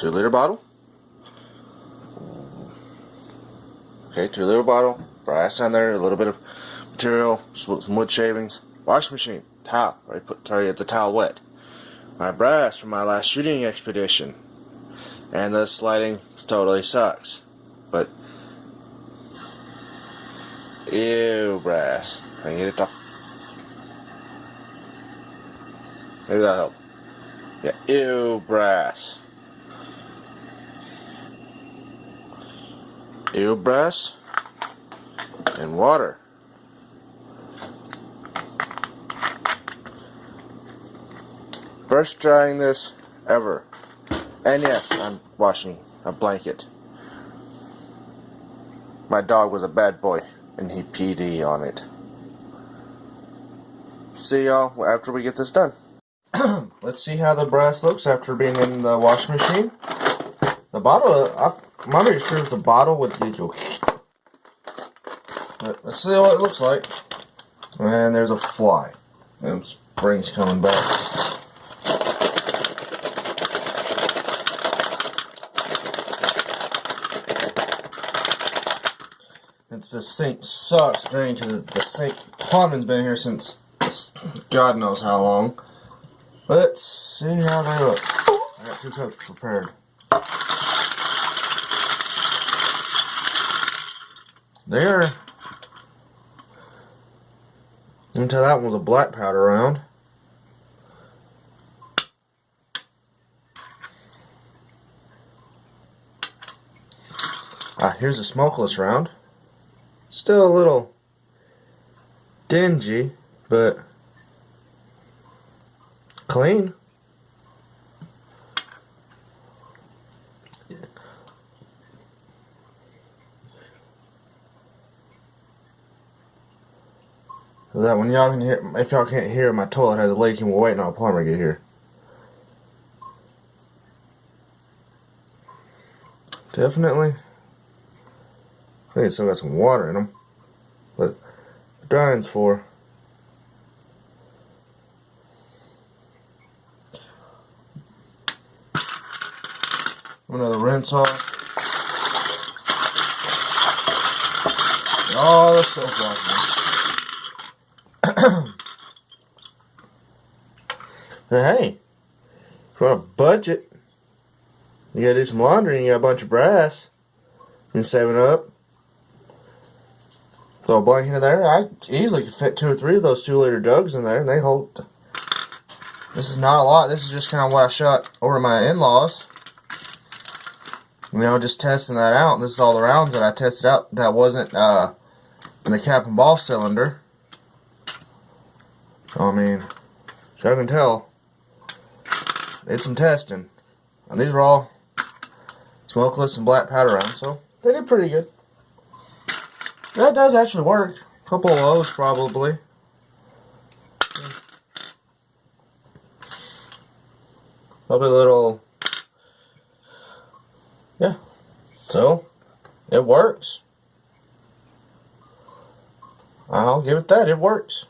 2-liter bottle. Okay, 2-liter bottle. Brass on there, a little bit of material, some wood shavings. Washing machine, towel. Right, get the towel wet. My brass from my last shooting expedition. And this lighting totally sucks. But ew, brass. I can get it to. Maybe that'll help. Yeah, ew, brass. Ew, brass. And water. First trying this ever. And yes, I'm washing a blanket. My dog was a bad boy, and he peed on it. See y'all after we get this done. Let's see how the brass looks after being in the washing machine. The bottle, I'm not really sure if the bottle would be okay. But let's see what it looks like. And there's a fly. And spring's coming back. The sink sucks drain because the sink plumbing's been here since God knows how long. Let's see how they look. I got 2 cups prepared. There. You can tell that one was a black powder round. Here's a smokeless round. Still a little dingy, but clean. That when y'all can hear, if y'all can't hear, my toilet has a leak and we're waiting on a plumber to get here. Definitely. I think it's still got some water in them, but drying's for. Another rinse off. Oh, that's so fluffy. But hey, for a budget, you gotta do some laundry and you got a bunch of brass. You can save it up. Throw a blanket in there. I easily could fit 2 or 3 of those 2-liter jugs in there, and they hold. This is not a lot. This is just kind of what I shot over my in-laws. You know, just testing that out. This is all the rounds that I tested out that wasn't in the cap and ball cylinder. I mean, so I can tell, did some testing. And these are all smokeless and black powder rounds, so they did pretty good. That does actually work. A couple of those probably. Probably a little. Yeah. So, it works. I'll give it that. It works.